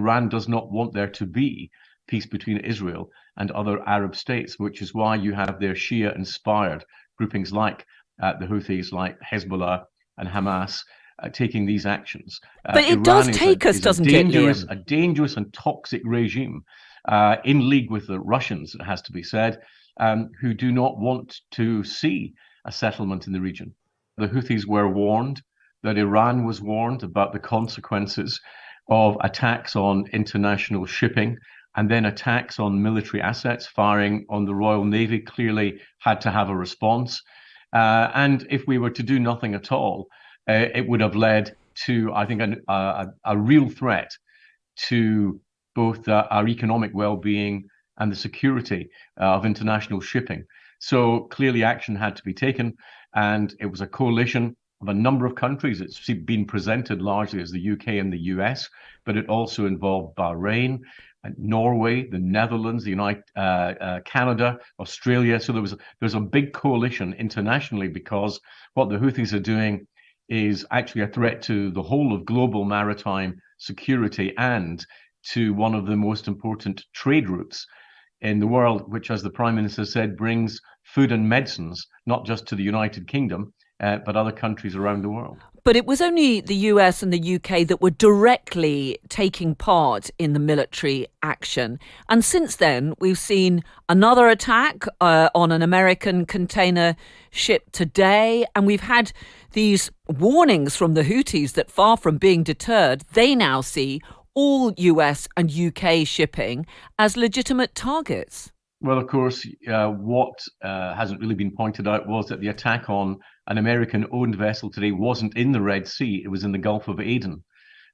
Iran does not want there to be peace between Israel and other Arab states, which is why you have their Shia-inspired groupings like the Houthis, like Hezbollah and Hamas, taking these actions. But it does Iran take us, is a doesn't it, dangerous, Liam? a dangerous and toxic regime in league with the Russians, it has to be said, who do not want to see a settlement in the region. The Houthis were warned, that Iran was warned about the consequences of attacks on international shipping and then attacks on military assets, firing on the Royal Navy, clearly had to have a response. And if we were to do nothing at all, it would have led to, I think, a real threat to both our economic well-being and the security of international shipping. So clearly action had to be taken, and it was a coalition of a number of countries. It's been presented largely as the UK and the US, but it also involved Bahrain, Norway, the Netherlands, Canada, Australia. So there's a big coalition internationally, because what the Houthis are doing is actually a threat to the whole of global maritime security and to one of the most important trade routes in the world, which, as the Prime Minister said, brings food and medicines, not just to the United Kingdom, but other countries around the world. But it was only the US and the UK that were directly taking part in the military action. And since then, we've seen another attack on an American container ship today. And we've had these warnings from the Houthis that, far from being deterred, they now see all US and UK shipping as legitimate targets. Well, of course, what hasn't really been pointed out was that the attack on an American-owned vessel today wasn't in the Red Sea, it was in the Gulf of Aden.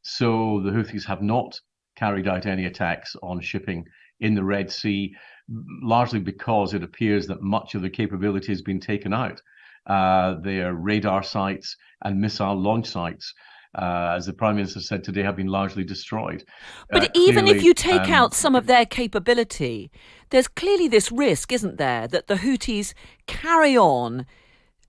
So the Houthis have not carried out any attacks on shipping in the Red Sea, largely because it appears that much of the capability has been taken out. Their radar sites and missile launch sites, as the Prime Minister said today, have been largely destroyed. But even if you take out some of their capability, there's clearly this risk, isn't there, that the Houthis carry on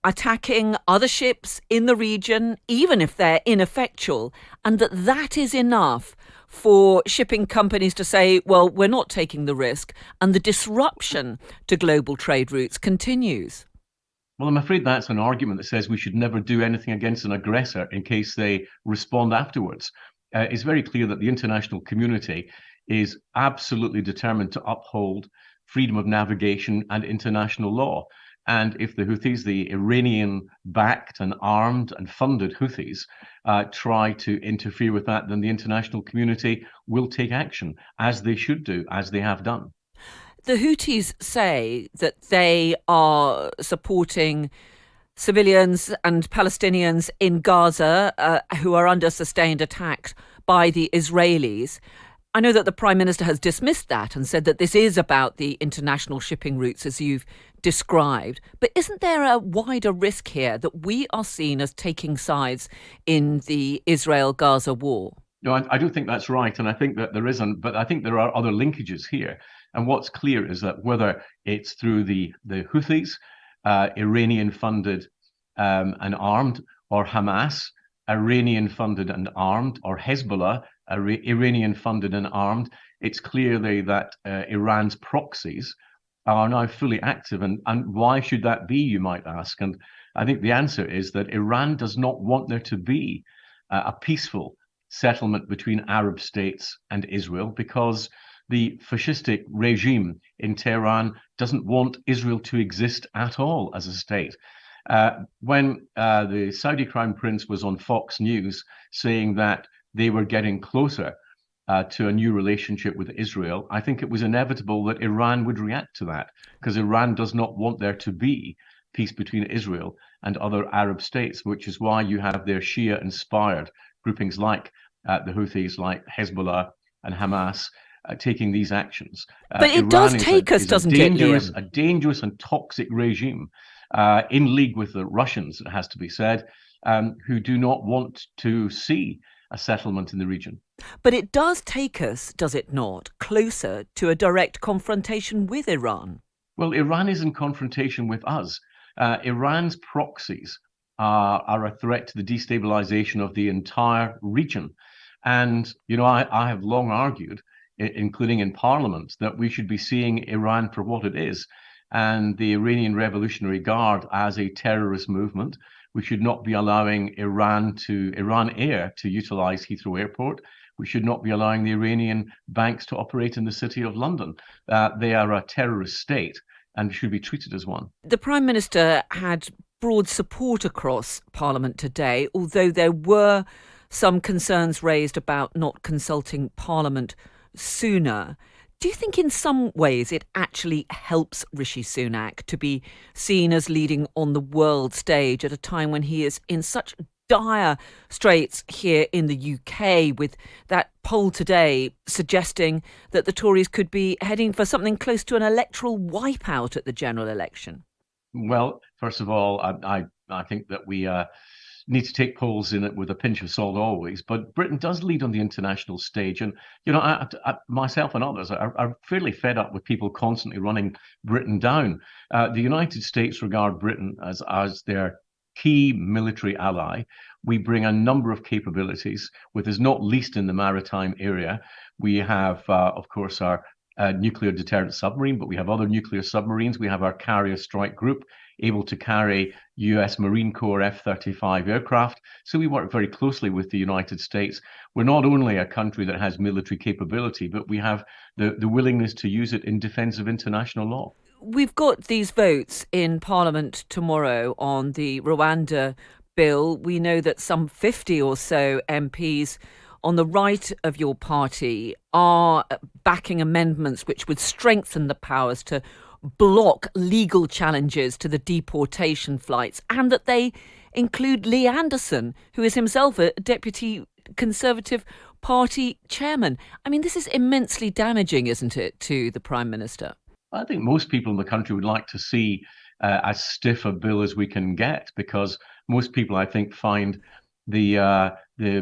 attacking other ships in the region, even if they're ineffectual, and that is enough for shipping companies to say, well, we're not taking the risk, and the disruption to global trade routes continues. Well, I'm afraid that's an argument that says we should never do anything against an aggressor in case they respond afterwards. It's very clear that the international community is absolutely determined to uphold freedom of navigation and international law. And if the Houthis, the Iranian-backed and armed and funded Houthis, try to interfere with that, then the international community will take action, as they should do, as they have done. The Houthis say that they are supporting civilians and Palestinians in Gaza who are under sustained attack by the Israelis. I know that the Prime Minister has dismissed that and said that this is about the international shipping routes, as you've described. But isn't there a wider risk here that we are seen as taking sides in the Israel-Gaza war? No, I don't think that's right. And I think that there isn't, but I think there are other linkages here. And what's clear is that whether it's through the Houthis, Iranian-funded and armed, or Hamas, Iranian-funded and armed, or Hezbollah, Iranian-funded and armed, it's clearly that Iran's proxies are now fully active. And why should that be, you might ask? And I think the answer is that Iran does not want there to be a peaceful settlement between Arab states and Israel, because the fascistic regime in Tehran doesn't want Israel to exist at all as a state. When the Saudi Crown Prince was on Fox News saying that they were getting closer to a new relationship with Israel, I think it was inevitable that Iran would react to that, because Iran does not want there to be peace between Israel and other Arab states, which is why you have their Shia-inspired groupings like the Houthis, like Hezbollah and Hamas, taking these actions. But it does take us, doesn't it, Liam? A dangerous and toxic regime in league with the Russians, it has to be said, who do not want to see a settlement in the region. But it does take us, does it not, closer to a direct confrontation with Iran? Well, Iran is in confrontation with us. Iran's proxies are a threat to the destabilisation of the entire region. And, I have long argued, including in Parliament, that we should be seeing Iran for what it is, and the Iranian Revolutionary Guard as a terrorist movement. We should not be allowing Iran Air to utilize Heathrow Airport. We should not be allowing the Iranian banks to operate in the city of London. They are a terrorist state and should be treated as one. The Prime Minister had broad support across Parliament today, although there were some concerns raised about not consulting Parliament sooner. Do you think in some ways it actually helps Rishi Sunak to be seen as leading on the world stage at a time when he is in such dire straits here in the UK, with that poll today suggesting that the Tories could be heading for something close to an electoral wipeout at the general election? Well, first of all, I think that we need to take polls in it with a pinch of salt always. But Britain does lead on the international stage, and myself and others are fairly fed up with people constantly running Britain down. The United States regard Britain as their key military ally. We bring a number of capabilities, with us not least in the maritime area. We have, of course, our nuclear deterrent submarine, but we have other nuclear submarines. We have our carrier strike group, able to carry US Marine Corps F-35 aircraft. So we work very closely with the United States. We're not only a country that has military capability, but we have the willingness to use it in defence of international law. We've got these votes in Parliament tomorrow on the Rwanda bill. We know that some 50 or so MPs on the right of your party are backing amendments which would strengthen the powers to block legal challenges to the deportation flights, and that they include Lee Anderson, who is himself a Deputy Conservative Party chairman. I mean, this is immensely damaging, isn't it, to the Prime Minister? I think most people in the country would like to see as stiff a bill as we can get, because most people, I think, find the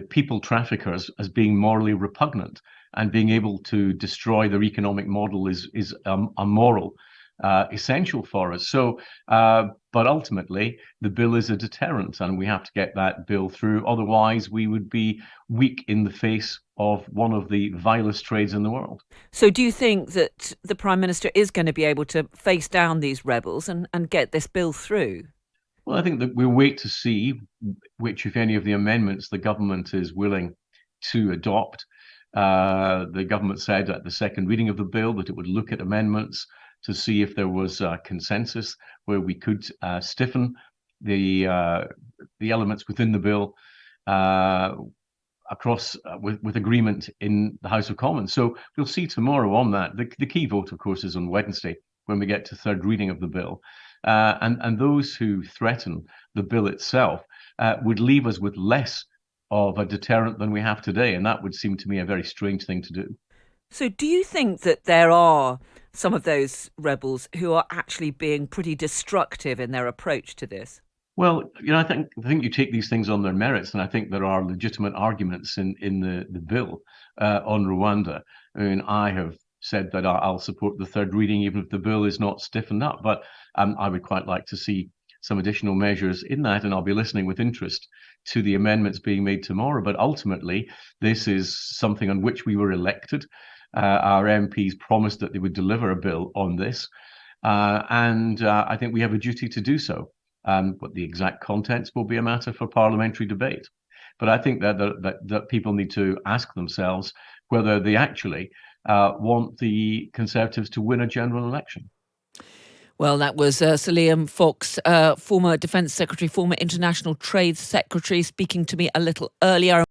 people traffickers as being morally repugnant, and being able to destroy their economic model is a moral essential for us. So, but ultimately, the bill is a deterrent, and we have to get that bill through. Otherwise, we would be weak in the face of one of the vilest trades in the world. So do you think that the Prime Minister is going to be able to face down these rebels and get this bill through? Well, I think that we'll wait to see which, if any, of the amendments the government is willing to adopt. The government said at the second reading of the bill that it would look at amendments to see if there was a consensus where we could stiffen the elements within the bill across with agreement in the House of Commons. So we'll see tomorrow on that. The key vote, of course, is on Wednesday when we get to third reading of the bill. And those who threaten the bill itself would leave us with less of a deterrent than we have today. And that would seem to me a very strange thing to do. So do you think that there are some of those rebels who are actually being pretty destructive in their approach to this? Well, I think you take these things on their merits, and I think there are legitimate arguments in the bill on Rwanda. I mean, I have said that I'll support the third reading, even if the bill is not stiffened up. But I would quite like to see some additional measures in that, and I'll be listening with interest to the amendments being made tomorrow. But ultimately, this is something on which we were elected. Our MPs promised that they would deliver a bill on this, and I think we have a duty to do so. What the exact contents will be a matter for parliamentary debate. But I think that people need to ask themselves whether they actually want the Conservatives to win a general election. Well, that was Sir Liam Fox, former Defence Secretary, former International Trade Secretary, speaking to me a little earlier.